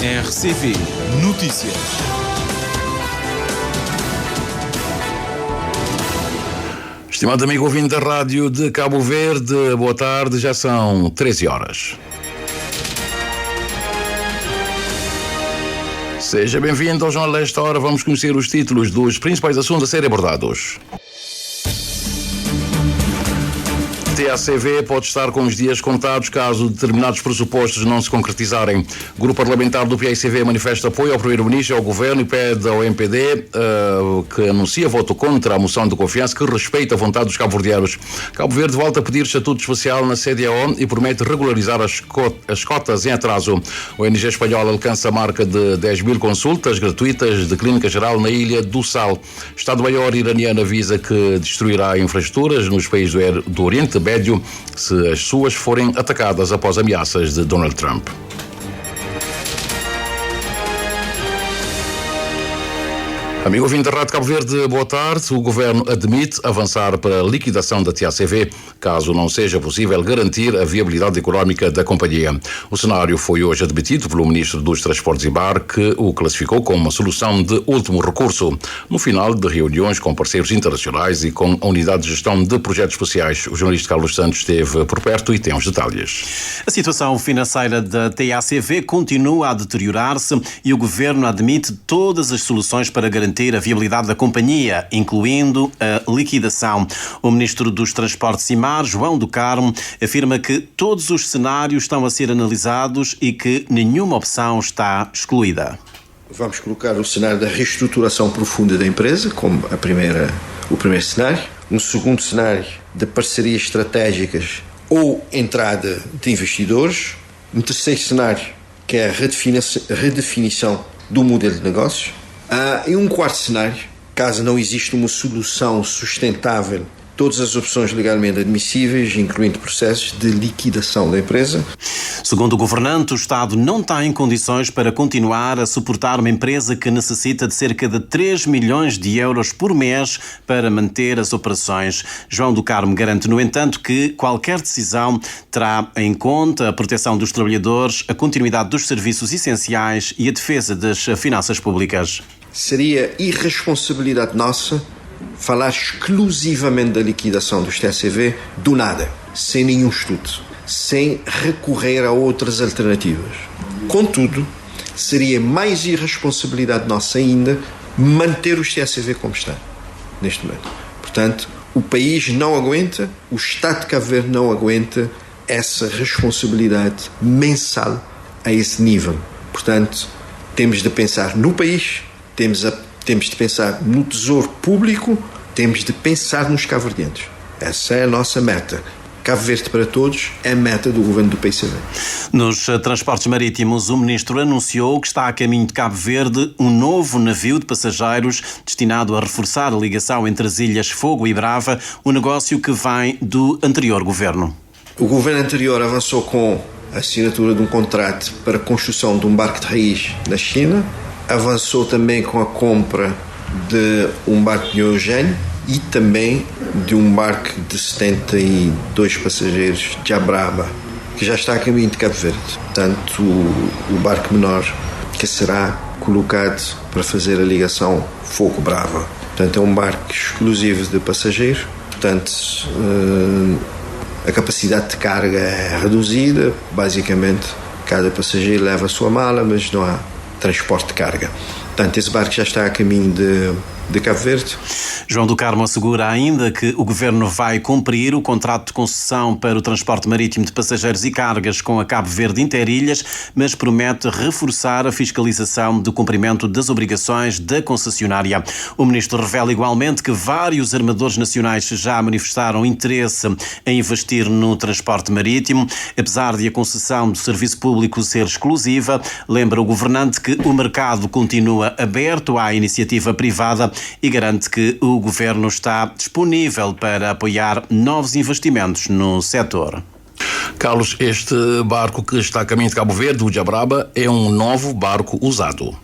RCV Notícias. Estimado amigo ouvinte da Rádio de Cabo Verde, boa tarde, já são 13 horas. Seja bem-vindo ao Jornal desta hora. Vamos conhecer os títulos dos principais assuntos a serem abordados. TACV pode estar com os dias contados caso determinados pressupostos não se concretizarem. O Grupo Parlamentar do PAICV manifesta apoio ao Primeiro-Ministro e ao Governo e pede ao MPD, que anuncia voto contra a moção de confiança que respeita a vontade dos cabo-verdianos. Cabo Verde volta a pedir estatuto especial na CDAO e promete regularizar as cotas em atraso. O ONG espanhol alcança a marca de 10 mil consultas gratuitas de clínica geral na Ilha do Sal. Estado-Maior iraniano avisa que destruirá infraestruturas nos países do Oriente Médio se as suas forem atacadas após ameaças de Donald Trump. Amigo ouvinte da Rádio Cabo Verde, boa tarde. O Governo admite avançar para a liquidação da TACV, caso não seja possível garantir a viabilidade económica da companhia. O cenário foi hoje admitido pelo Ministro dos Transportes e Bar, que o classificou como uma solução de último recurso, no final de reuniões com parceiros internacionais e com a Unidade de Gestão de Projetos Especiais. O jornalista Carlos Santos esteve por perto e tem os detalhes. A situação financeira da TACV continua a deteriorar-se e o Governo admite todas as soluções para garantir a viabilidade da companhia, incluindo a liquidação. O Ministro dos Transportes e Mar, João do Carmo, afirma que todos os cenários estão a ser analisados e que nenhuma opção está excluída. Vamos colocar o cenário da reestruturação profunda da empresa como o primeiro cenário. Um segundo cenário de parcerias estratégicas ou entrada de investidores. Um terceiro cenário, que é a redefinição do modelo de negócios. E um quarto cenário, caso não exista uma solução sustentável, todas as opções legalmente admissíveis, incluindo processos de liquidação da empresa. Segundo o governante, o Estado não está em condições para continuar a suportar uma empresa que necessita de cerca de 3 milhões de euros por mês para manter as operações. João do Carmo garante, no entanto, que qualquer decisão terá em conta a proteção dos trabalhadores, a continuidade dos serviços essenciais e a defesa das finanças públicas. Seria irresponsabilidade nossa falar exclusivamente da liquidação dos TACV do nada, sem nenhum estudo, sem recorrer a outras alternativas. Contudo, seria mais irresponsabilidade nossa ainda manter os TACV como está, neste momento. Portanto, o país não aguenta, o Estado de Cabo Verde não aguenta essa responsabilidade mensal a esse nível. Portanto, temos de pensar no país, temos de pensar no tesouro público, temos de pensar nos cabo-verdianos. Essa é a nossa meta. Cabo Verde para todos é a meta do governo do PAICV. Nos transportes marítimos, o Ministro anunciou que está a caminho de Cabo Verde um novo navio de passageiros destinado a reforçar a ligação entre as ilhas Fogo e Brava, um negócio que vem do anterior governo. O governo anterior avançou com a assinatura de um contrato para a construção de um barco de raiz na China, avançou também com a compra de um barco de Eugênio e também de um barco de 72 passageiros de Abraba, que já está a caminho de Cabo Verde. Portanto, o barco menor que será colocado para fazer a ligação Fogo-Brava. Portanto, é um barco exclusivo de passageiros. Portanto, a capacidade de carga é reduzida. Basicamente, cada passageiro leva a sua mala, mas não há transporte de carga. Portanto, esse barco já está a caminho de Cabo Verde. João do Carmo assegura ainda que o Governo vai cumprir o contrato de concessão para o transporte marítimo de passageiros e cargas com a Cabo Verde Interilhas, mas promete reforçar a fiscalização do cumprimento das obrigações da concessionária. O Ministro revela igualmente que vários armadores nacionais já manifestaram interesse em investir no transporte marítimo. Apesar de a concessão do serviço público ser exclusiva, lembra o governante que o mercado continua aberto à iniciativa privada e garante que o Governo está disponível para apoiar novos investimentos no setor. Carlos, este barco que está a caminho de Cabo Verde, o Diabraba, é um novo barco usado.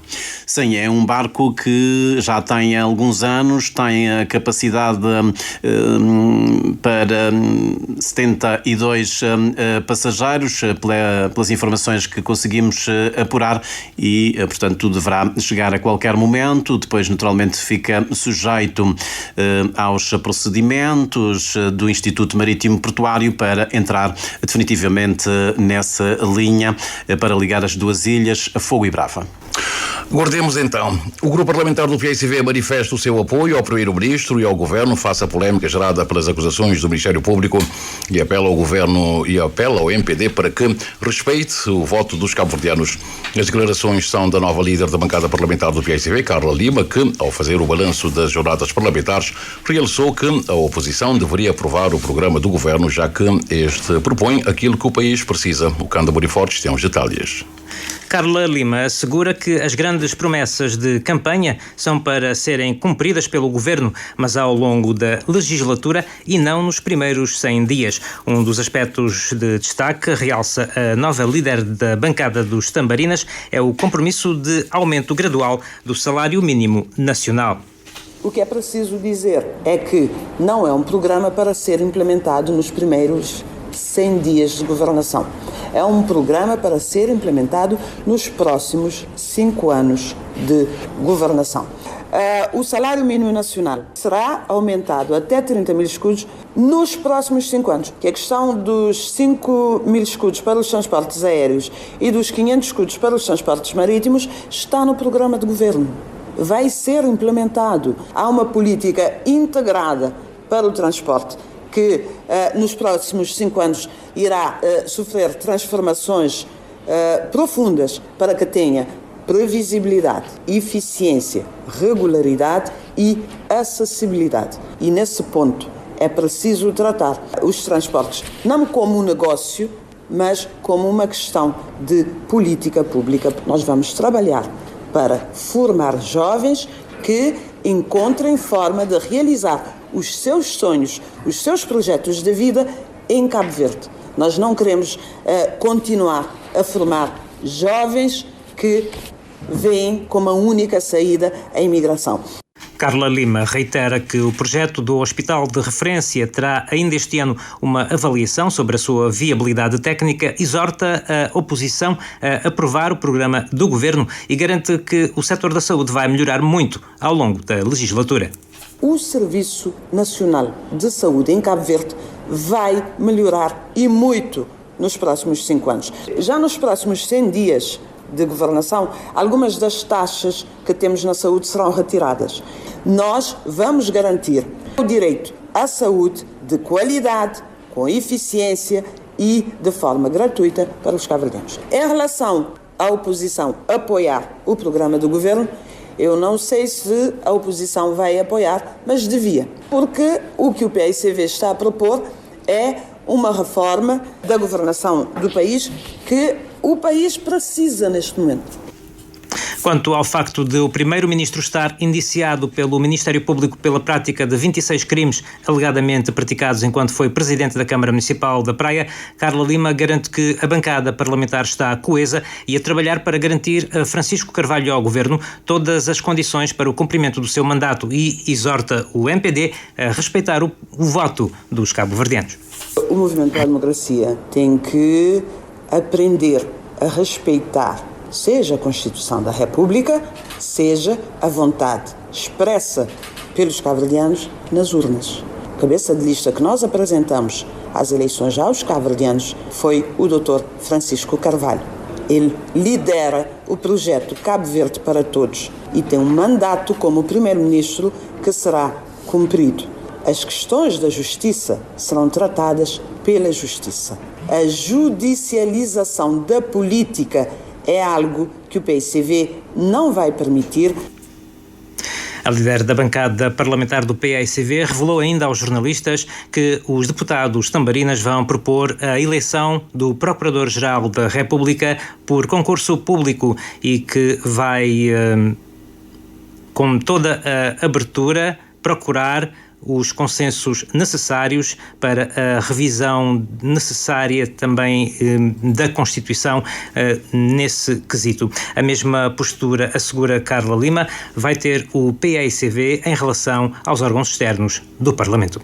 Sim, é um barco que já tem alguns anos, tem a capacidade para 72 passageiros, pelas informações que conseguimos apurar, e, portanto, deverá chegar a qualquer momento. Depois, naturalmente, fica sujeito aos procedimentos do Instituto Marítimo Portuário para entrar definitivamente nessa linha para ligar as duas ilhas, Fogo e Brava. Guardemos então. O grupo parlamentar do PSV manifesta o seu apoio ao primeiro-ministro e ao governo face à polémica gerada pelas acusações do Ministério Público e apela ao governo e apela ao MPD para que respeite o voto dos cabo-verdianos. As declarações são da nova líder da bancada parlamentar do PSV, Carla Lima, que, ao fazer o balanço das jornadas parlamentares, realçou que a oposição deveria aprovar o programa do governo, já que este propõe aquilo que o país precisa. O Canda Borifortes tem os detalhes. Carla Lima assegura que as grandes promessas de campanha são para serem cumpridas pelo governo, mas ao longo da legislatura e não nos primeiros 100 dias. Um dos aspectos de destaque, realça a nova líder da bancada dos Tambarinas, é o compromisso de aumento gradual do salário mínimo nacional. O que é preciso dizer é que não é um programa para ser implementado nos primeiros 100 dias de governação. É um programa para ser implementado nos próximos 5 anos de governação. O salário mínimo nacional será aumentado até 30 mil escudos nos próximos 5 anos. Que a questão dos 5 mil escudos para os transportes aéreos e dos 500 escudos para os transportes marítimos está no programa de governo. Vai ser implementado. Há uma política integrada para o transporte que nos próximos 5 anos irá sofrer transformações profundas para que tenha previsibilidade, eficiência, regularidade e acessibilidade. E nesse ponto é preciso tratar os transportes não como um negócio, mas como uma questão de política pública. Nós vamos trabalhar para formar jovens que encontrem forma de realizar os seus sonhos, os seus projetos de vida em Cabo Verde. Nós não queremos continuar a formar jovens que veem como a única saída a imigração. Carla Lima reitera que o projeto do Hospital de Referência terá ainda este ano uma avaliação sobre a sua viabilidade técnica, exorta a oposição a aprovar o programa do governo e garante que o setor da saúde vai melhorar muito ao longo da legislatura. O Serviço Nacional de Saúde em Cabo Verde vai melhorar e muito nos próximos 5 anos. Já nos próximos 100 dias de governação, algumas das taxas que temos na saúde serão retiradas. Nós vamos garantir o direito à saúde de qualidade, com eficiência e de forma gratuita para os cabo-verdianos. Em relação à oposição apoiar o programa do governo, eu não sei se a oposição vai apoiar, mas devia. Porque o que o PSV está a propor é uma reforma da governação do país que o país precisa neste momento. Quanto ao facto de o primeiro-ministro estar indiciado pelo Ministério Público pela prática de 26 crimes alegadamente praticados enquanto foi presidente da Câmara Municipal da Praia, Carla Lima garante que a bancada parlamentar está coesa e a trabalhar para garantir a Francisco Carvalho e ao governo todas as condições para o cumprimento do seu mandato e exorta o MPD a respeitar o voto dos cabo-verdianos. O Movimento pela Democracia tem que aprender a respeitar seja a Constituição da República, seja a vontade expressa pelos cabo-verdianos nas urnas. A cabeça de lista que nós apresentamos às eleições aos cabo-verdianos foi o Dr. Francisco Carvalho. Ele lidera o projeto Cabo Verde para Todos e tem um mandato como primeiro-ministro que será cumprido. As questões da justiça serão tratadas pela justiça. A judicialização da política é algo que o PSV não vai permitir. A líder da bancada parlamentar do PSV revelou ainda aos jornalistas que os deputados tambarinas vão propor a eleição do Procurador-Geral da República por concurso público e que vai, com toda a abertura, procurar os consensos necessários para a revisão necessária também da Constituição nesse quesito. A mesma postura, assegura Carla Lima, vai ter o PAICV em relação aos órgãos externos do Parlamento.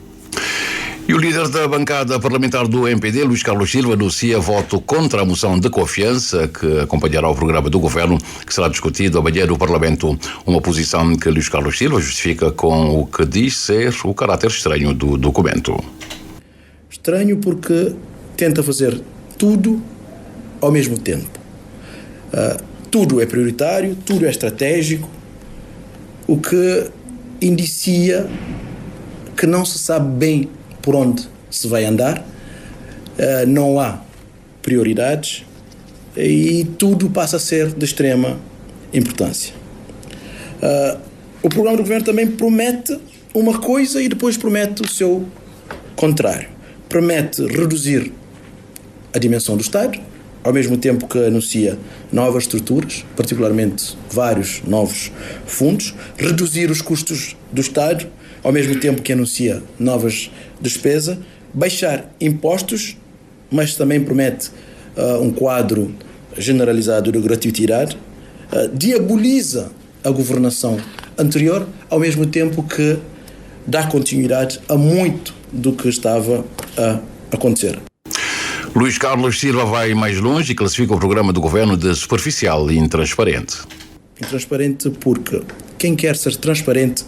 E o líder da bancada parlamentar do MPD, Luís Carlos Silva, anuncia voto contra a moção de confiança que acompanhará o programa do governo, que será discutido amanhã no Parlamento. Uma posição que Luís Carlos Silva justifica com o que diz ser o caráter estranho do documento. Estranho porque tenta fazer tudo ao mesmo tempo. Tudo é prioritário, tudo é estratégico, o que indicia que não se sabe bem por onde se vai andar, não há prioridades e tudo passa a ser de extrema importância. O programa do governo também promete uma coisa e depois promete o seu contrário. Promete reduzir a dimensão do Estado, ao mesmo tempo que anuncia novas estruturas, particularmente vários novos fundos, reduzir os custos do Estado, ao mesmo tempo que anuncia novas despesas, baixar impostos, mas também promete um quadro generalizado de gratuitidade, diaboliza a governação anterior, ao mesmo tempo que dá continuidade a muito do que estava a acontecer. Luís Carlos Silva vai mais longe e classifica o programa do governo de superficial e intransparente. Intransparente porque quem quer ser transparente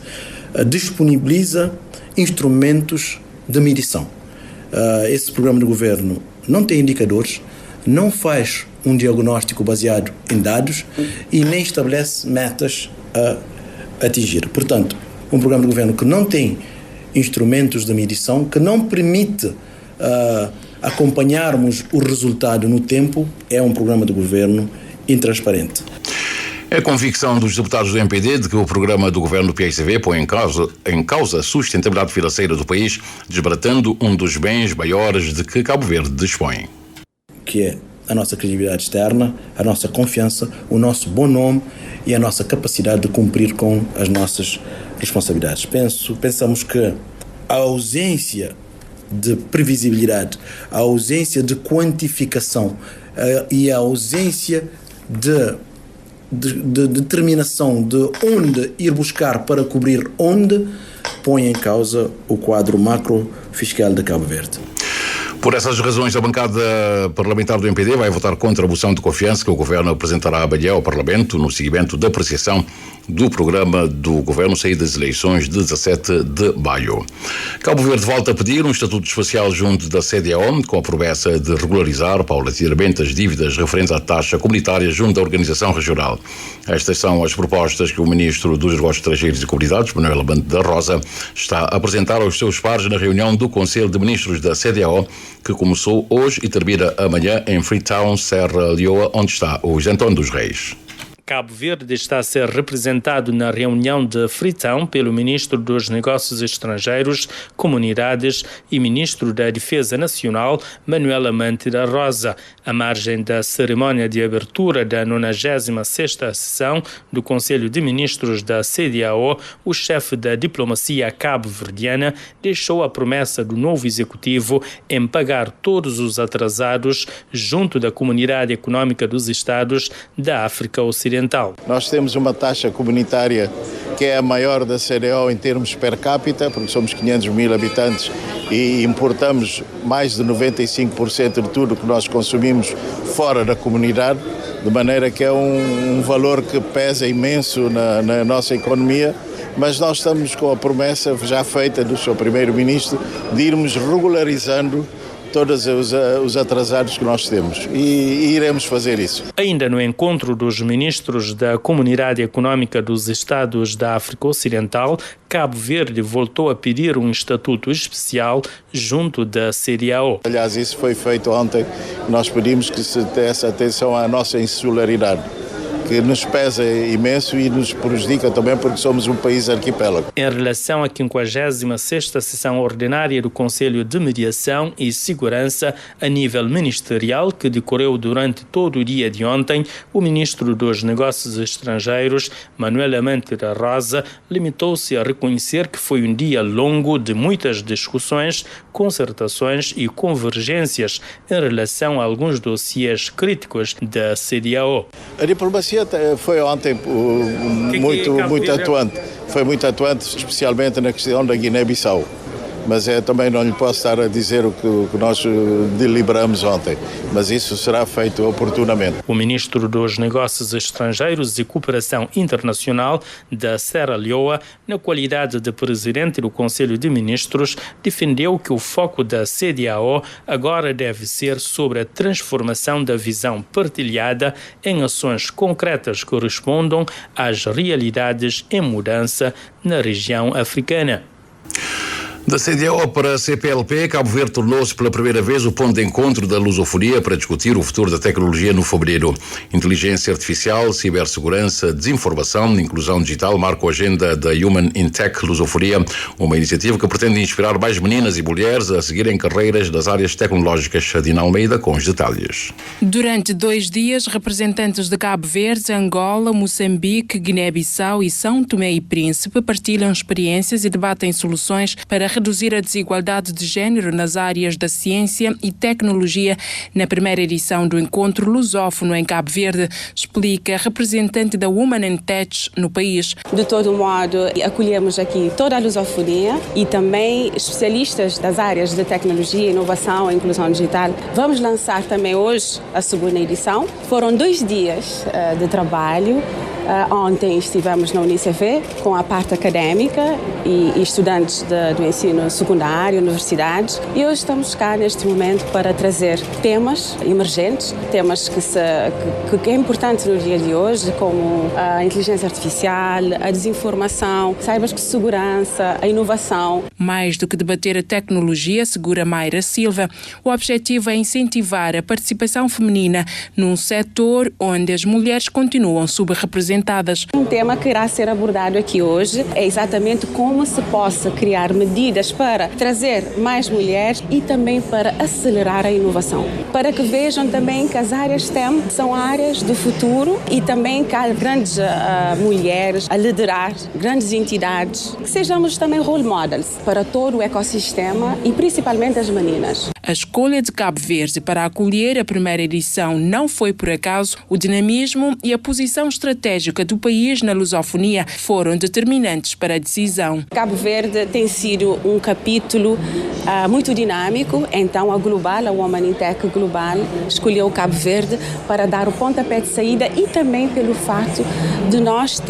disponibiliza instrumentos de medição. Esse programa de governo não tem indicadores, não faz um diagnóstico baseado em dados e nem estabelece metas a atingir. Portanto, um programa de governo que não tem instrumentos de medição, que não permite acompanharmos o resultado no tempo, é um programa de governo intransparente. É a convicção dos deputados do MPD de que o programa do governo do PAICV põe em causa a sustentabilidade financeira do país, desbaratando um dos bens maiores de que Cabo Verde dispõe. Que é a nossa credibilidade externa, a nossa confiança, o nosso bom nome e a nossa capacidade de cumprir com as nossas responsabilidades. Pensamos que a ausência de previsibilidade, a ausência de quantificação e a ausência de determinação de onde ir buscar para cobrir onde, põe em causa o quadro macro fiscal de Cabo Verde. Por essas razões, a bancada parlamentar do MPD vai votar contra a moção de confiança que o governo apresentará amanhã ao Parlamento no seguimento da apreciação do programa do governo sair das eleições de 17 de maio. Cabo Verde volta a pedir um estatuto especial junto da CDAO, com a promessa de regularizar paulatinamente as dívidas referentes à taxa comunitária junto da organização regional. Estas são as propostas que o Ministro dos Negócios Estrangeiros e Comunidades, Manuel Amante da Rosa, está a apresentar aos seus pares na reunião do Conselho de Ministros da CDAO, que começou hoje e termina amanhã em Freetown, Serra Leoa, onde está o José António dos Reis. Cabo Verde está a ser representado na reunião de Freetown pelo Ministro dos Negócios Estrangeiros, Comunidades e Ministro da Defesa Nacional, Manuel Amante da Rosa. À margem da cerimónia de abertura da 96ª sessão do Conselho de Ministros da CDAO, o chefe da diplomacia cabo-verdiana deixou a promessa do novo executivo em pagar todos os atrasados junto da Comunidade Económica dos Estados da África Ocidental. Nós temos uma taxa comunitária que é a maior da CDAO em termos per capita, porque somos 500 mil habitantes e importamos mais de 95% de tudo que nós consumimos fora da comunidade, de maneira que é um valor que pesa imenso na nossa economia, mas nós estamos com a promessa já feita do seu primeiro-ministro de irmos regularizando todos os atrasados que nós temos e iremos fazer isso. Ainda no encontro dos ministros da Comunidade Económica dos Estados da África Ocidental, Cabo Verde voltou a pedir um estatuto especial junto da CDAO. Aliás, isso foi feito ontem. Nós pedimos que se desse atenção à nossa insularidade, que nos pesa imenso e nos prejudica também porque somos um país arquipélago. Em relação à 56ª sessão ordinária do Conselho de Mediação e Segurança a nível ministerial, que decorreu durante todo o dia de ontem, o ministro dos Negócios Estrangeiros, Manuel Amante da Rosa, limitou-se a reconhecer que foi um dia longo de muitas discussões, concertações e convergências em relação a alguns dossiês críticos da CEDEAO. A diplomacia foi ontem muito atuante. Foi muito atuante, especialmente na questão da Guiné-Bissau. Mas também não lhe posso estar a dizer o que nós deliberamos ontem, mas isso será feito oportunamente. O ministro dos Negócios Estrangeiros e Cooperação Internacional da Serra Leoa, na qualidade de presidente do Conselho de Ministros, defendeu que o foco da CEDEAO agora deve ser sobre a transformação da visão partilhada em ações concretas que correspondam às realidades em mudança na região africana. Da CEDEAO para a CPLP, Cabo Verde tornou-se pela primeira vez o ponto de encontro da lusofonia para discutir o futuro da tecnologia no fevereiro. Inteligência artificial, cibersegurança, desinformação, inclusão digital marcam a agenda da Human in Tech Lusofonia, uma iniciativa que pretende inspirar mais meninas e mulheres a seguirem carreiras das áreas tecnológicas. Adina Almeida com os detalhes. Durante 2 dias, representantes de Cabo Verde, Angola, Moçambique, Guiné-Bissau e São Tomé e Príncipe partilham experiências e debatem soluções para reduzir a desigualdade de género nas áreas da ciência e tecnologia na primeira edição do Encontro Lusófono em Cabo Verde, explica a representante da Women in Tech no país. De todo modo, acolhemos aqui toda a lusofonia e também especialistas das áreas de tecnologia, inovação e inclusão digital. Vamos lançar também hoje a segunda edição. Foram 2 dias de trabalho. Ontem estivemos na UNICEF com a parte académica e estudantes do ensino secundário, universidades, e hoje estamos cá neste momento para trazer temas emergentes, temas que é importante no dia de hoje, como a inteligência artificial, a desinformação, cibersegurança, a inovação. Mais do que debater a tecnologia, segura Mayra Silva, o objetivo é incentivar a participação feminina num setor onde as mulheres continuam subrepresentadas. Um tema que irá ser abordado aqui hoje é exatamente como se possa criar medidas para trazer mais mulheres e também para acelerar a inovação. Para que vejam também que as áreas STEM são áreas do futuro e também que há grandes mulheres a liderar grandes entidades, que sejamos também role models para todo o ecossistema e principalmente as meninas. A escolha de Cabo Verde para acolher a primeira edição não foi por acaso. O dinamismo e a posição estratégica do país na lusofonia foram determinantes para a decisão. Cabo Verde tem sido um capítulo muito dinâmico, então a Women in Tech Global, escolheu Cabo Verde para dar o pontapé de saída e também pelo fato de nós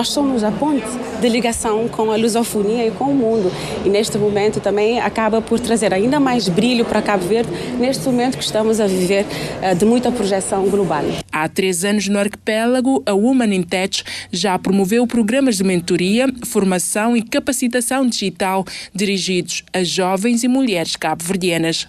somos a ponte de ligação com a lusofonia e com o mundo. E neste momento também acaba por trazer ainda mais brilho para Cabo Verde, neste momento que estamos a viver de muita projeção global. Há 3 anos no arquipélago, a Women in Tech já promoveu programas de mentoria, formação e capacitação digital dirigidos a jovens e mulheres cabo-verdianas.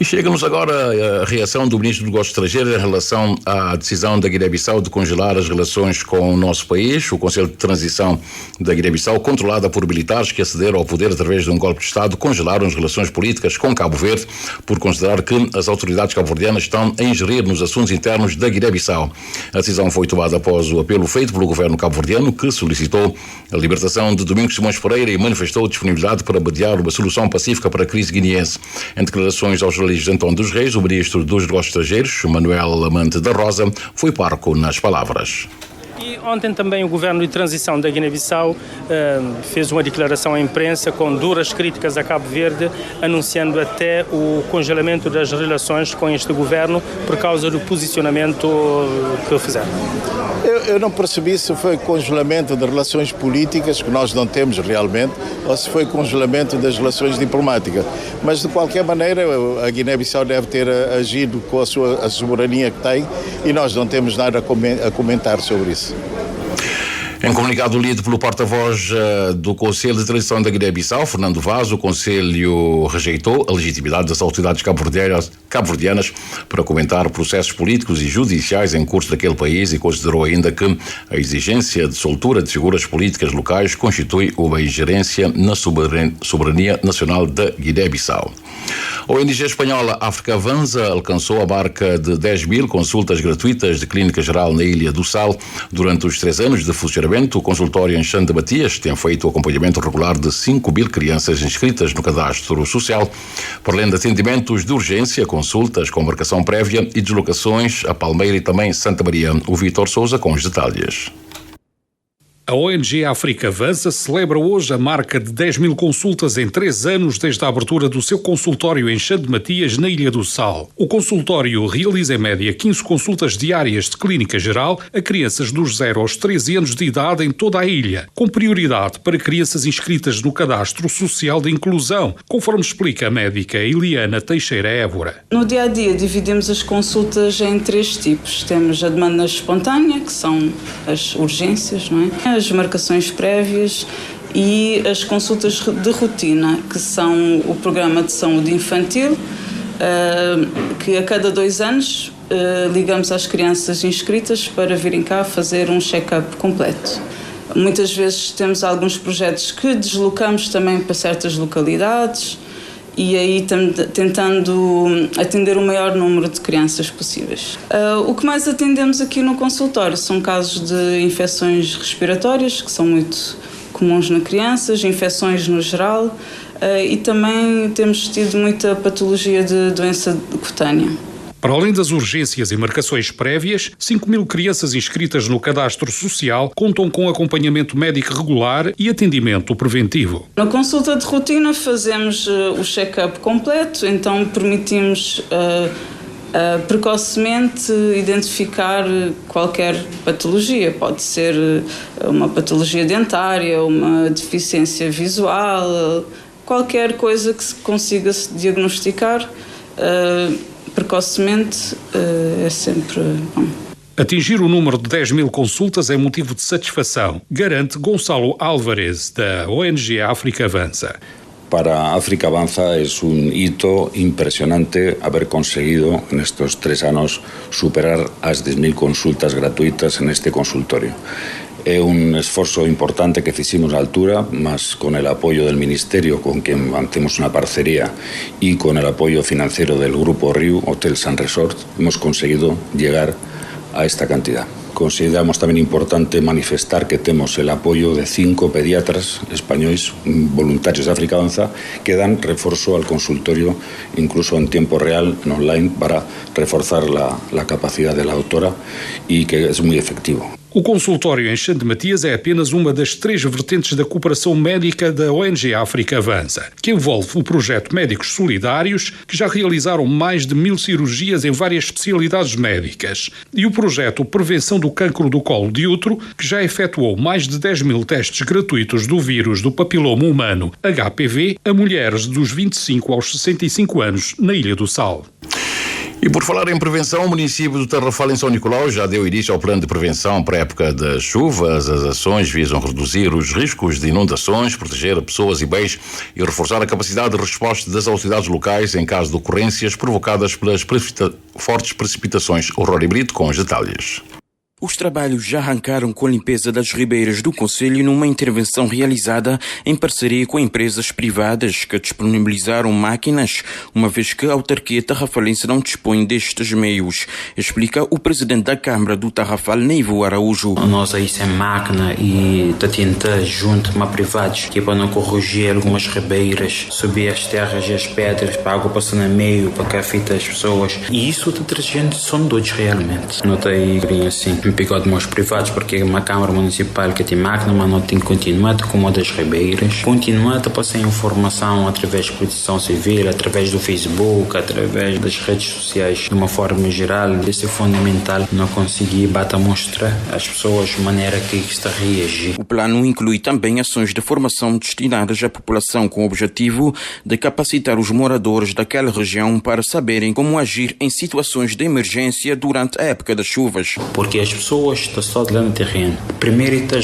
E chega-nos agora a reação do Ministro dos Negócios Estrangeiros em relação à decisão da Guiné-Bissau de congelar as relações com o nosso país. O Conselho de Transição da Guiné-Bissau, controlada por militares que acederam ao poder através de um golpe de Estado, congelaram as relações políticas com Cabo Verde por considerar que as autoridades cabo-verdianas estão a ingerir nos assuntos internos da Guiné-Bissau. A decisão foi tomada após o apelo feito pelo governo cabo-verdiano, que solicitou a libertação de Domingos Simões Pereira e manifestou disponibilidade para mediar uma solução pacífica para a crise guineense. Em declarações aos jornalistas de Antão dos Reis, o ministro dos Negócios Estrangeiros, Manuel Amante da Rosa, foi parco nas palavras. E ontem também o governo de transição da Guiné-Bissau fez uma declaração à imprensa com duras críticas a Cabo Verde, anunciando até o congelamento das relações com este governo por causa do posicionamento que fizeram. Eu não percebi se foi congelamento de relações políticas, que nós não temos realmente, ou se foi congelamento das relações diplomáticas. Mas, de qualquer maneira, a Guiné-Bissau deve ter agido com a soberania que tem e nós não temos nada a comentar sobre isso. Em comunicado lido pelo porta-voz do Conselho de Transição da Guiné-Bissau, Fernando Vaz, o Conselho rejeitou a legitimidade das autoridades cabo-verdianas para comentar processos políticos e judiciais em curso daquele país e considerou ainda que a exigência de soltura de figuras políticas locais constitui uma ingerência na soberania nacional da Guiné-Bissau. A ONG espanhola África Avança alcançou a marca de 10 mil consultas gratuitas de clínica geral na Ilha do Sal. Durante os 3 anos de funcionamento, o consultório em Xande Matias tem feito o acompanhamento regular de 5 mil crianças inscritas no cadastro social, para além de atendimentos de urgência, consultas com marcação prévia e deslocações a Palmeira e também Santa Maria. O Vítor Sousa com os detalhes. A ONG África Avança celebra hoje a marca de 10 mil consultas em 3 anos desde a abertura do seu consultório em Xande Matias, na Ilha do Sal. O consultório realiza em média 15 consultas diárias de clínica geral a crianças dos 0 aos 13 anos de idade em toda a ilha, com prioridade para crianças inscritas no Cadastro Social de Inclusão, conforme explica a médica Eliana Teixeira Évora. No dia-a-dia dividimos as consultas em 3 tipos. Temos a demanda espontânea, que são as urgências, não é? As marcações prévias e as consultas de rotina, que são o programa de saúde infantil, que a cada 2 anos ligamos às crianças inscritas para virem cá fazer um check-up completo. Muitas vezes temos alguns projetos que deslocamos também para certas localidades e aí tentando atender o maior número de crianças possíveis. O que mais atendemos aqui no consultório são casos de infecções respiratórias, que são muito comuns nas crianças, infecções no geral, e também temos tido muita patologia de doença cutânea. Para além das urgências e marcações prévias, 5 mil crianças inscritas no cadastro social contam com acompanhamento médico regular e atendimento preventivo. Na consulta de rotina fazemos o check-up completo, então permitimos precocemente identificar qualquer patologia. Pode ser uma patologia dentária, uma deficiência visual, qualquer coisa que se consiga se diagnosticar precocemente é sempre bom. Atingir o número de 10 mil consultas é motivo de satisfação, garante Gonçalo Álvarez, da ONG África Avança. Para África Avanza es un hito impresionante haber conseguido en estos 3 años superar las 10.000 consultas gratuitas en este consultorio. Es un esfuerzo importante que hicimos a altura, más con el apoyo del Ministerio, con quien mantemos una parcería, y con el apoyo financiero del Grupo Riu Hotels and Resort, hemos conseguido llegar a esta cantidad. Consideramos también importante manifestar que tenemos el apoyo de 5 pediatras españoles voluntarios de África Avanza que dan refuerzo al consultorio, incluso en tiempo real, en online, para reforzar la capacidad de la doctora y que es muy efectivo. O consultório em Xande Matias é apenas uma das 3 vertentes da cooperação médica da ONG África Avança, que envolve o projeto Médicos Solidários, que já realizaram mais de 1000 cirurgias em várias especialidades médicas, e o projeto Prevenção do Cancro do Colo de Útero, que já efetuou mais de 10 mil testes gratuitos do vírus do papiloma humano, HPV, a mulheres dos 25 aos 65 anos na Ilha do Sal. E por falar em prevenção, o município do Tarrafal em São Nicolau já deu início ao plano de prevenção para a época das chuvas. As ações visam reduzir os riscos de inundações, proteger pessoas e bens e reforçar a capacidade de resposta das autoridades locais em caso de ocorrências provocadas pelas fortes precipitações. O Rory Brito com os detalhes. Os trabalhos já arrancaram com a limpeza das ribeiras do concelho numa intervenção realizada em parceria com empresas privadas que disponibilizaram máquinas, uma vez que a autarquia tarrafalense não dispõe destes meios, explica o presidente da Câmara do Tarrafal, Neivo Araújo. Nós aí sem máquina e está tentando junto a privados que é para não corrigir algumas ribeiras, subir as terras e as pedras para a água passar no meio, para que afeta as pessoas. E isso detergente são doidos realmente. Não tem assim pegado meus privados, porque é uma Câmara Municipal que tem máquina, mas não tem que continuar a acomodar as ribeiras, continuar a passar informação através da Proteção Civil, através do Facebook, através das redes sociais, de uma forma geral. Isso é fundamental, não conseguir mostrar às pessoas de maneira que está a reagir. O plano inclui também ações de formação destinadas à população com o objetivo de capacitar os moradores daquela região para saberem como agir em situações de emergência durante a época das chuvas. Porque as pessoas estão só lá no terreno. Primeiro está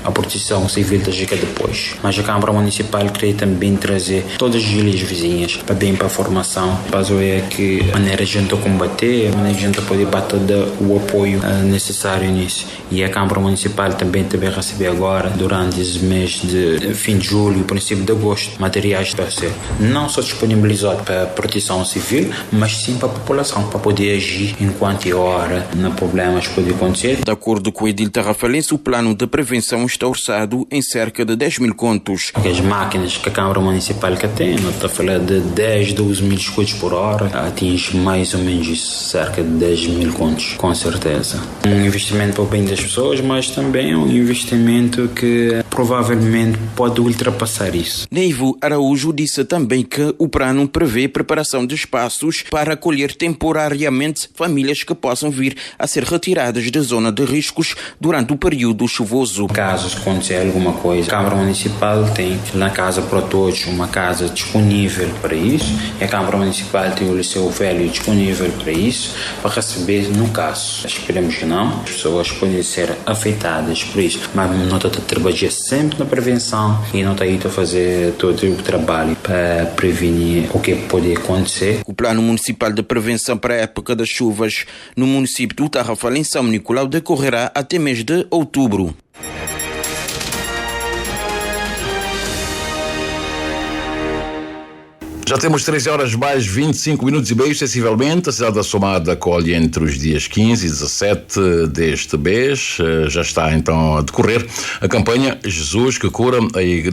a proteção civil está depois. Mas a Câmara Municipal queria também trazer todas as ilhas vizinhas para a formação. O caso é que a maneira de a gente combater, a maneira de a gente poder bater o apoio necessário nisso. E a Câmara Municipal também receber agora, durante esse mês de fim de julho e princípio de agosto, materiais para ser não só disponibilizados para a proteção civil, mas sim para a população, para poder agir enquanto é hora, não problemas podem acontecer. De acordo com o edil tarrafalense, o plano de prevenção está orçado em cerca de 10 mil contos. As máquinas que a Câmara Municipal tem, não está a falar de 10, 12 mil escudos por hora, atinge mais ou menos isso, cerca de 10 mil contos, com certeza. Um investimento para o bem das pessoas, mas também um investimento que provavelmente pode ultrapassar isso. Neivo Araújo disse também que o plano prevê preparação de espaços para acolher temporariamente famílias que possam vir a ser retiradas da zona de riscos durante o período chuvoso. Caso acontecer alguma coisa, a Câmara Municipal tem na Casa para Todos uma casa disponível para isso, e a Câmara Municipal tem o Liceu Velho disponível para isso, para receber no caso. Esperemos que não, as pessoas podem ser afetadas por isso, mas não está a trabalhar sempre na prevenção e não está aí a fazer todo o trabalho para prevenir o que pode acontecer. O Plano Municipal de Prevenção para a época das chuvas no município do Tarrafal, em São Nicolau, decorrerá até mês de outubro. Já temos 13 horas mais 25 minutos e meio, sensivelmente. A cidade da Somada acolhe entre os dias 15 e 17 deste mês. Já está então a decorrer a campanha Jesus que Cura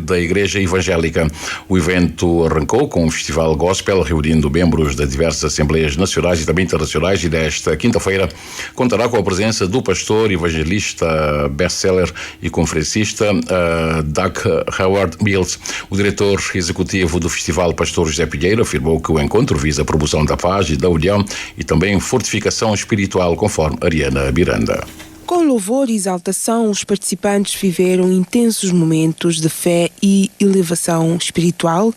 da Igreja Evangélica. O evento arrancou com um festival gospel reunindo membros de diversas assembleias nacionais e também internacionais, e desta quinta-feira contará com a presença do pastor, evangelista, best-seller e conferencista Doug Howard Mills. O diretor executivo do festival, pastor José Pinheiro, afirmou que o encontro visa a promoção da paz e da união e também fortificação espiritual, conforme Ariana Miranda. Com louvor e exaltação, os participantes viveram intensos momentos de fé e elevação espiritual,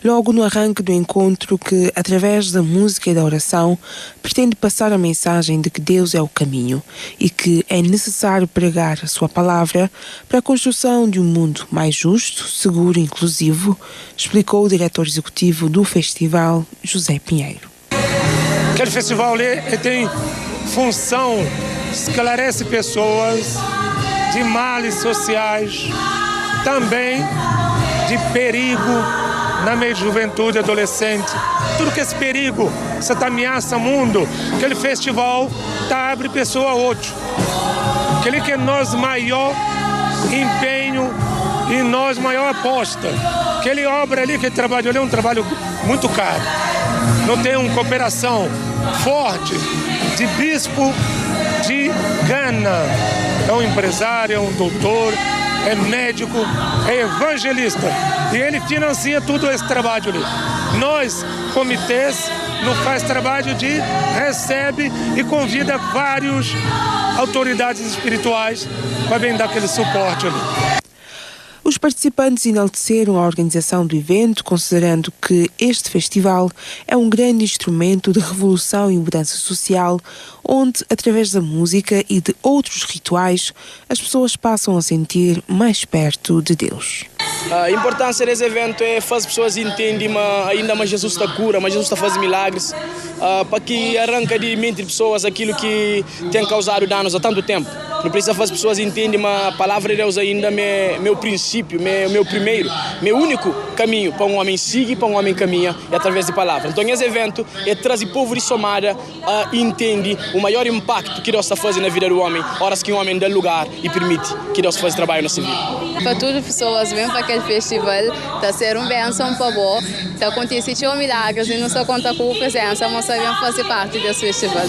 logo no arranque do encontro que, através da música e da oração, pretende passar a mensagem de que Deus é o caminho e que é necessário pregar a sua palavra para a construção de um mundo mais justo, seguro e inclusivo, explicou o diretor executivo do festival, José Pinheiro. Aquele festival ali tem função, esclarece pessoas de males sociais, também de perigo na meia juventude, adolescente. Tudo que esse perigo, essa ameaça ao mundo, aquele festival abre pessoa a outro. Aquele que é nós maior empenho e nós maior aposta. Aquele obra ali, aquele trabalho ali é um trabalho muito caro. Não tem uma cooperação forte de bispo de Gana. É um empresário, é um doutor, é médico, é evangelista. E ele financia tudo esse trabalho ali. Nós, comitês, não faz trabalho de recebe e convida várias autoridades espirituais para vir dar aquele suporte ali. Os participantes enalteceram a organização do evento, considerando que este festival é um grande instrumento de revolução e mudança social, onde, através da música e de outros rituais, as pessoas passam a sentir mais perto de Deus. A importância desse evento é fazer as pessoas entenderem ainda mais Jesus está cura, mas Jesus está fazendo milagres, para que arranque de mente de pessoas aquilo que tem causado danos há tanto tempo. Não precisa fazer as pessoas entenderem a palavra de Deus ainda é meu princípio, meu primeiro, meu único caminho para um homem seguir, para um homem caminha, é através de palavra. Então esse evento é trazer povo de Somada a entender o maior impacto que Deus está fazendo na vida do homem, horas que um homem dá lugar e permite que Deus faça trabalho na sua vida. Para todas as pessoas que vêm para aquele festival, está sendo uma bênção para bom, está acontecendo milagres e não só conta com a presença, mas também fazer parte desse festival.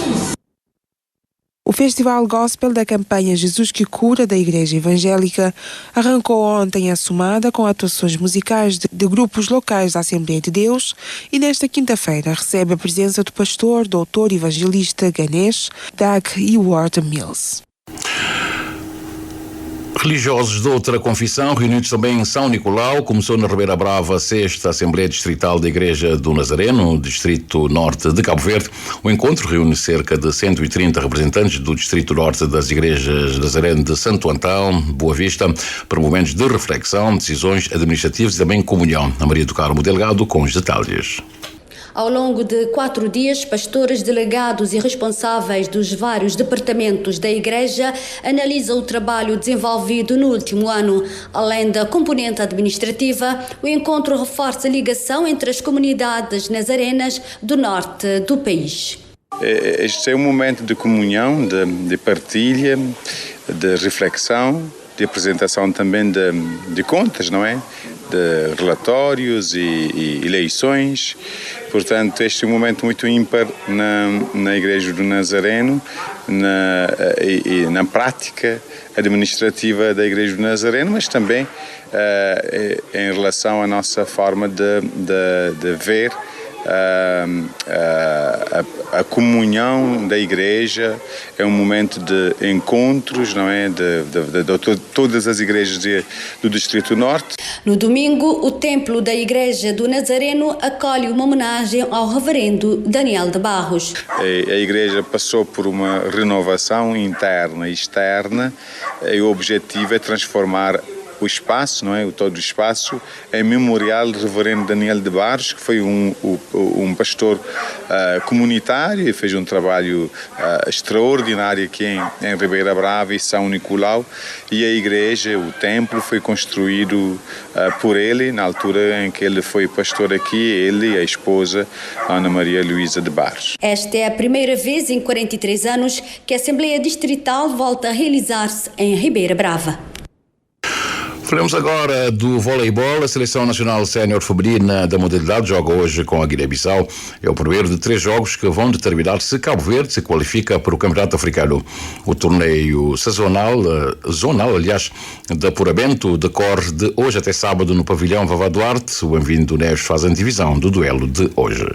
O Festival Gospel da campanha Jesus que Cura da Igreja Evangélica arrancou ontem a Somada com atuações musicais de grupos locais da Assembleia de Deus e nesta quinta-feira recebe a presença do pastor, doutor e evangelista ganês Doug Howard Mills. Religiosos de outra confissão, reunidos também em São Nicolau, começou na Ribeira Brava a 6ª Assembleia Distrital da Igreja do Nazareno, no Distrito Norte de Cabo Verde. O encontro reúne cerca de 130 representantes do Distrito Norte das Igrejas Nazareno de Santo Antão, Boa Vista, para momentos de reflexão, decisões administrativas e também comunhão. A Maria do Carmo Delgado com os detalhes. Ao longo de 4 dias, pastores, delegados e responsáveis dos vários departamentos da Igreja analisam o trabalho desenvolvido no último ano. Além da componente administrativa, o encontro reforça a ligação entre as comunidades nazarenas do norte do país. Este é um momento de comunhão, de partilha, de reflexão, de apresentação também de contas, não é? De relatórios e eleições. Portanto, este é um momento muito ímpar na Igreja do Nazareno, na prática administrativa da Igreja do Nazareno, mas também em relação à nossa forma de ver a comunhão da Igreja. É um momento de encontros, não é? De todas as igrejas do Distrito Norte. No domingo, o templo da Igreja do Nazareno acolhe uma homenagem ao reverendo Daniel de Barros. A Igreja passou por uma renovação interna e externa, e o objetivo é transformar o espaço, não é? Todo o espaço em memorial do reverendo Daniel de Barros, que foi um pastor comunitário e fez um trabalho extraordinário aqui em Ribeira Brava e São Nicolau, e a igreja, o templo, foi construído por ele na altura em que ele foi pastor aqui, ele e a esposa Ana Maria Luísa de Barros. Esta é a primeira vez em 43 anos que a Assembleia Distrital volta a realizar-se em Ribeira Brava. Falamos agora do voleibol. A Seleção Nacional Sénior Feminina da modalidade joga hoje com a Guiné-Bissau. É o primeiro de 3 jogos que vão determinar se Cabo Verde se qualifica para o Campeonato Africano. O torneio zonal, de apuramento, decorre de hoje até sábado no pavilhão Vavá Duarte. O Bem-vindo Neves faz a antevisão do duelo de hoje.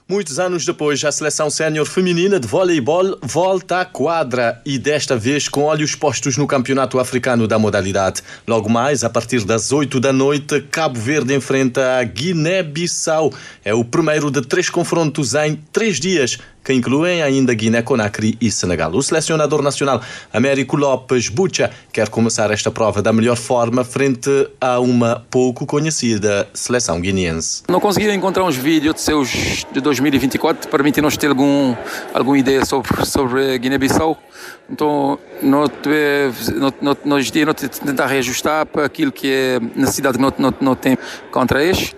Muitos anos depois, a Seleção Sénior Feminina de voleibol volta à quadra e desta vez com olhos postos no Campeonato Africano da modalidade. Logo mais, a partir das 8 da noite, Cabo Verde enfrenta a Guiné-Bissau. É o primeiro de 3 confrontos em 3 dias, que incluem ainda Guiné-Conakry e Senegal. O selecionador nacional Américo Lopes Bucha quer começar esta prova da melhor forma frente a uma pouco conhecida seleção guineense. Não consegui encontrar uns vídeos de 2024 para permitir-nos ter alguma ideia sobre Guiné-Bissau. Então, nós tentar reajustar para aquilo que é necessidade que não tem contra eles.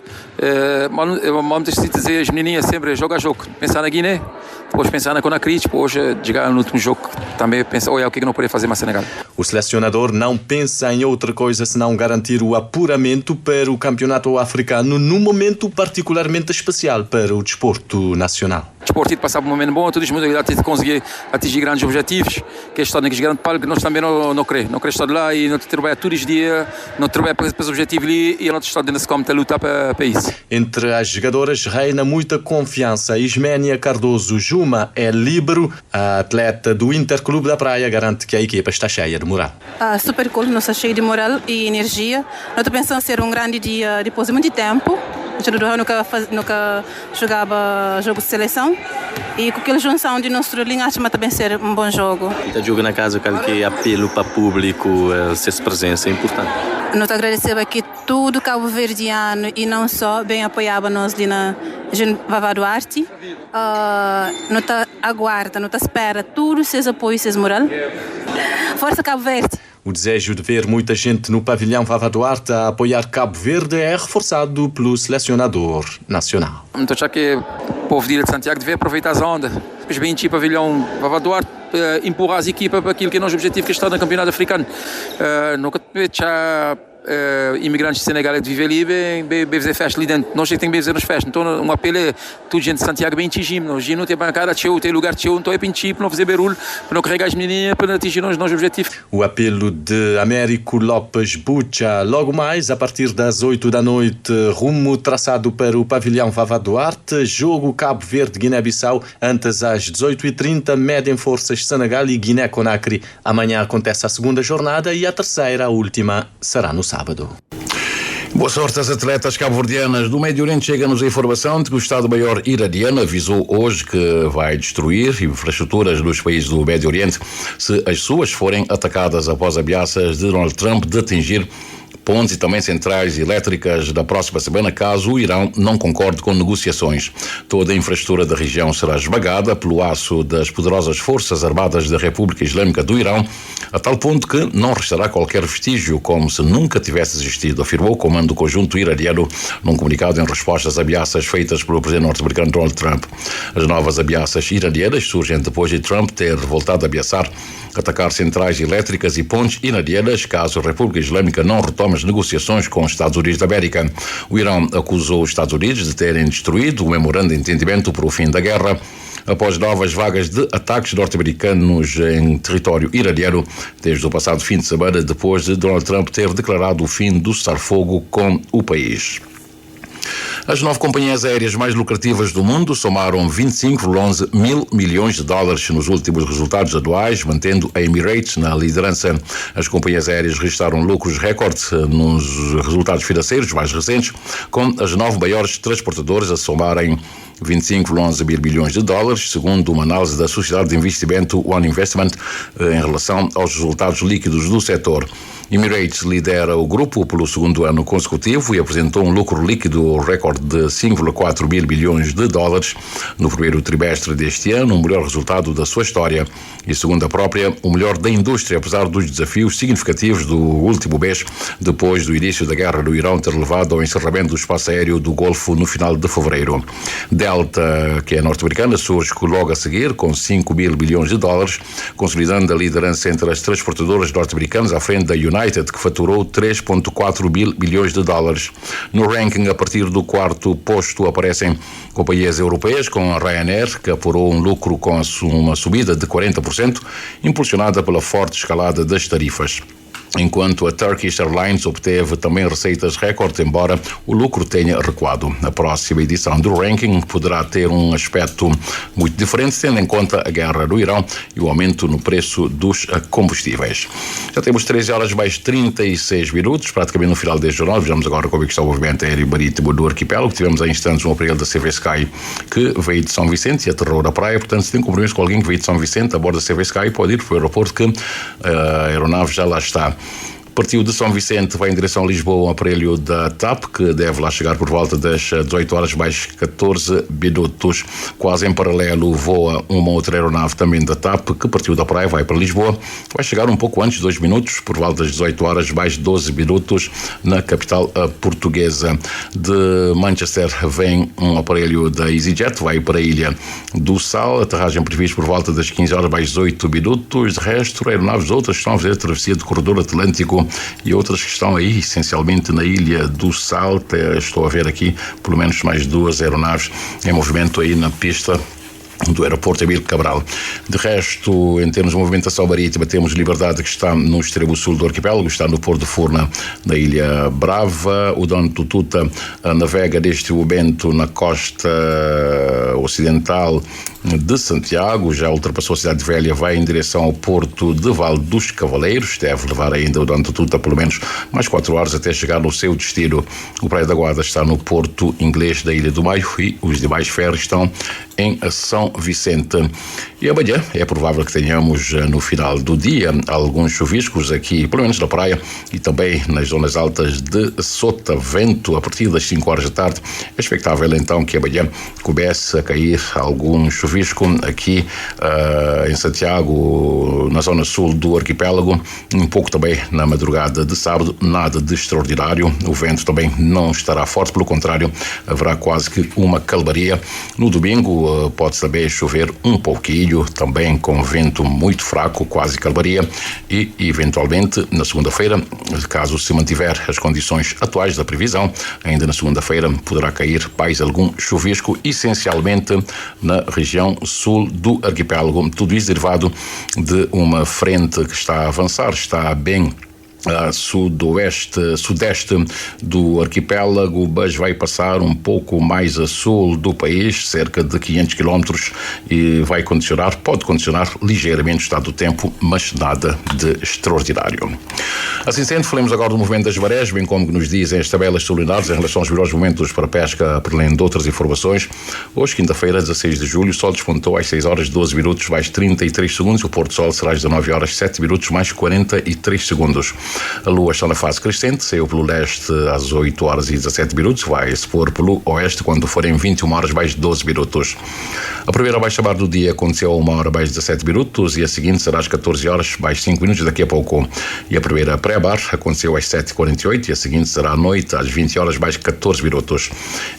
Vamos dizer, as menininhas sempre jogo a jogo. Pensar na Guiné, depois pensar na Conakry, depois chegar no último jogo também pensar, o que não poderia fazer mais Senegal. O selecionador não pensa em outra coisa senão garantir o apuramento para o campeonato africano num momento particularmente especial para o desporto nacional. O desporto passar por um momento bom, todas as modalidades de conseguir atingir grandes objetivos, que é estar naqueles grandes palcos que nós também não queremos estar lá e não trabalhar todos os dias, não trabalhar para os objetivos ali e não estar dentro desse campo a lutar para isso. Entre as jogadoras reina muita confiança. Isménia Cardoso Juma é líbero. A atleta do Interclube da Praia garante que a equipa está cheia de moral. Super cool, nós está cheia de moral e energia. Nós estamos pensando ser um grande dia depois de muito tempo. Eu nunca jogava jogo de seleção e com aquela junção de nossa linha acho que também ser um bom jogo. Está jogando na casa que apelo para o público, essa presença é importante. Nós agradecemos aqui todo o Cabo Verdeano e não só, bem apoiava nós ali na Vavá Duarte. Nós aguarda, nós espera todos os seus apoios, seus moral. Força Cabo Verde! O desejo de ver muita gente no pavilhão Vavá Duarte a apoiar Cabo Verde é reforçado pelo selecionador nacional. Então já que o povo de Santiago deve aproveitar as ondas. Depois vem para o pavilhão Vavá Duarte, empurrar as equipas para aquilo que é o nosso objetivo que está no campeonato africano. Nunca já imigrantes senegalês vivem ali, bem fazer festa ali dentro. Nós temos que fazer nas festas. Então, um apelo é tudo gente de Santiago bem atingir. Nós não tem bancada, tem lugar, então é pintir para não fazer barulho, para não carregar as menininhas, para atingir os nossos objetivos. O apelo de Américo Lopes Bucha. Logo mais, a partir das 8 da noite, rumo traçado para o pavilhão Vava Duarte, jogo Cabo Verde-Guiné-Bissau, antes às 18h30, medem forças Senegal e Guiné-Conakry. Amanhã acontece a segunda jornada e a terceira, a última, será no sábado. Boa sorte às atletas cabo-verdianas do Médio Oriente. Chega-nos a informação de que o Estado-Maior iraniano avisou hoje que vai destruir infraestruturas dos países do Médio Oriente se as suas forem atacadas após ameaças de Donald Trump de atingir pontes e também centrais elétricas da próxima semana, caso o Irão não concorde com negociações. Toda a infraestrutura da região será esmagada pelo aço das poderosas forças armadas da República Islâmica do Irão, a tal ponto que não restará qualquer vestígio, como se nunca tivesse existido, afirmou o Comando Conjunto iraniano num comunicado em resposta às ameaças feitas pelo presidente norte-americano Donald Trump. As novas ameaças iranianas surgem depois de Trump ter voltado a ameaçar atacar centrais elétricas e pontes iranianas caso a República Islâmica não retome as negociações com os Estados Unidos da América. O Irão acusou os Estados Unidos de terem destruído o memorando de entendimento para o fim da guerra após novas vagas de ataques norte-americanos em território iraniano desde o passado fim de semana, depois de Donald Trump ter declarado o fim do cessar-fogo com o país. As 9 companhias aéreas mais lucrativas do mundo somaram 25,11 mil milhões de dólares nos últimos resultados anuais, mantendo a Emirates na liderança. As companhias aéreas registraram lucros recordes nos resultados financeiros mais recentes, com as 9 maiores transportadoras a somarem 25,11 mil milhões de dólares, segundo uma análise da sociedade de investimento One Investment em relação aos resultados líquidos do setor. Emirates lidera o grupo pelo segundo ano consecutivo e apresentou um lucro líquido recorde de 5,4 mil milhões de dólares no primeiro trimestre deste ano, o melhor resultado da sua história e, segundo a própria, o melhor da indústria, apesar dos desafios significativos do último mês, depois do início da guerra do Irão ter levado ao encerramento do espaço aéreo do Golfo no final de fevereiro. Delta, que é norte-americana, surge logo a seguir com 5 mil milhões de dólares, consolidando a liderança entre as transportadoras norte-americanas à frente da United, que faturou 3,4 mil milhões de dólares. No ranking, a partir do quarto posto, aparecem companhias europeias, com a Ryanair, que apurou um lucro com uma subida de 40%, impulsionada pela forte escalada das tarifas. Enquanto a Turkish Airlines obteve também receitas recorde, embora o lucro tenha recuado. A próxima edição do ranking poderá ter um aspecto muito diferente, tendo em conta a guerra do Irão e o aumento no preço dos combustíveis. Já temos 13 horas mais 36 minutos, praticamente no final deste jornal. Vejamos agora como é que está o movimento aéreo marítimo do arquipélago. Tivemos há instantes um aparelho da CV Sky que veio de São Vicente e aterrou na praia. Portanto, se tem compromisso com alguém que veio de São Vicente a bordo da CV Sky, pode ir para o aeroporto que a aeronave já lá está. Partiu de São Vicente, vai em direção a Lisboa, um aparelho da TAP, que deve lá chegar por volta das 18 horas mais 14 minutos. Quase em paralelo voa uma outra aeronave também da TAP, que partiu da praia, vai para Lisboa. Vai chegar um pouco antes, 2 minutos, por volta das 18 horas mais 12 minutos, na capital portuguesa. De Manchester vem um aparelho da EasyJet, vai para a Ilha do Sal, aterragem prevista por volta das 15 horas mais 8 minutos. De resto, aeronaves outras estão a fazer a travessia do corredor Atlântico e outras que estão aí essencialmente na Ilha do Sal. Estou a ver aqui pelo menos mais 2 aeronaves em movimento aí na pista do aeroporto Emílio Cabral. De resto, em termos de movimentação marítima, temos Liberdade, que está no extremo sul do arquipélago, está no Porto de Furna, na Ilha Brava. O Dona Tututa navega neste momento na costa ocidental de Santiago, já ultrapassou a Cidade Velha, vai em direção ao porto de Val dos Cavaleiros. Deve levar ainda o Dona Tututa pelo menos mais 4 horas até chegar no seu destino. O Praia da Guarda está no Porto Inglês da Ilha do Maio e os demais ferros estão em São Vicente. E amanhã é provável que tenhamos no final do dia alguns chuviscos aqui, pelo menos na praia e também nas zonas altas de Sotavento, a partir das 5 horas da tarde. É expectável então que amanhã comece a cair alguns chuviscos chuvisco aqui em Santiago, na zona sul do arquipélago, um pouco também na madrugada de sábado, nada de extraordinário. O vento também não estará forte, pelo contrário, haverá quase que uma calmaria. No domingo pode também chover um pouquinho, também com vento muito fraco, quase calmaria, e eventualmente na segunda-feira, caso se mantiver as condições atuais da previsão, ainda na segunda-feira poderá cair mais algum chuvisco, essencialmente na região sul do arquipélago. Tudo isso derivado de uma frente que está a avançar, está bem a sudeste do arquipélago, mas vai passar um pouco mais a sul do país, cerca de 500 quilómetros, e pode condicionar ligeiramente o estado do tempo, mas nada de extraordinário. Assim sendo, falemos agora do movimento das marés, bem como nos dizem as tabelas solidares em relação aos melhores momentos para pesca, para além de outras informações. Hoje, quinta-feira, 16 de julho, o sol despontou às 6 horas 12 minutos mais 33 segundos, o pôr do sol será às 19 horas 7 minutos mais 43 segundos. A lua está na fase crescente, saiu pelo leste às 8 horas e 17 minutos, vai se pôr pelo oeste quando forem 21 horas mais 12 minutos. A primeira baixa-mar do dia aconteceu a 1 hora mais 17 minutos e a seguinte será às 14 horas mais 5 minutos daqui a pouco. E a primeira pré-bar aconteceu às 7h48 e a seguinte será à noite às 20 horas mais 14 minutos.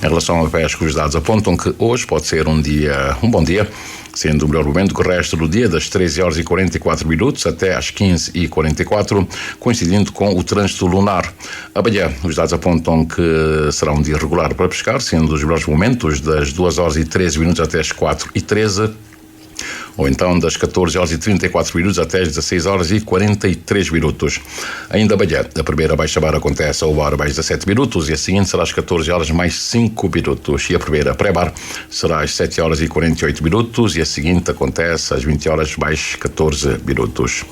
Em relação à pesca, os dados apontam que hoje pode ser um bom dia, sendo o melhor momento que o resto do dia, das 13 horas e 44 minutos até às 15h44, coincidindo com o trânsito lunar. Amanhã, os dados apontam que será um dia regular para pescar, sendo os melhores momentos das 2 horas e 13 minutos até às 4h13, ou então das 14 horas e 34 minutos até as 16 horas e 43 minutos. Ainda amanhã, a primeira baixa-mar acontece a 1 hora mais 17 minutos e a seguinte será às 14 horas mais 5 minutos. E a primeira pré-bar será às 7 horas e 48 minutos e a seguinte acontece às 20 horas mais 14 minutos.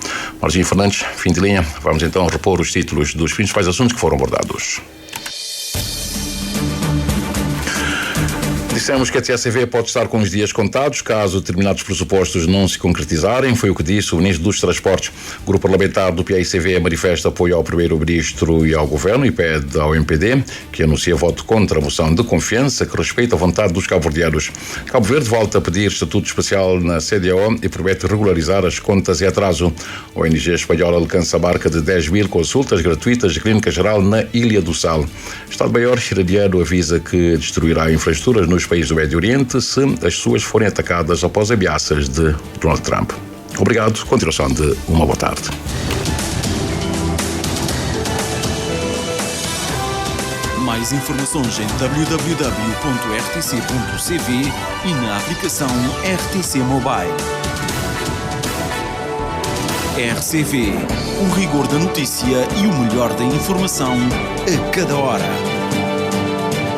Marginho Fernandes, fim de linha. Vamos então repor os títulos dos principais assuntos que foram abordados. Dissemos que a TSV pode estar com os dias contados caso determinados pressupostos não se concretizarem, foi o que disse o Ministro dos Transportes. O Grupo Parlamentar do PAICV manifesta apoio ao Primeiro-Ministro e ao Governo e pede ao MPD, que anuncia voto contra a moção de confiança que respeita a vontade dos cabo-verdianos. Cabo Verde volta a pedir estatuto especial na CDAO e promete regularizar as contas e atraso. A ONG espanhola alcança a marca de 10 mil consultas gratuitas de clínica geral na Ilha do Sal. O Estado-Maior iraniano avisa que destruirá infraestruturas nos países do Médio Oriente se as suas forem atacadas após ameaças de Donald Trump. Obrigado, continuação de uma boa tarde. Mais informações em www.rtc.cv e na aplicação RTC Mobile. RCV, o rigor da notícia e o melhor da informação a cada hora.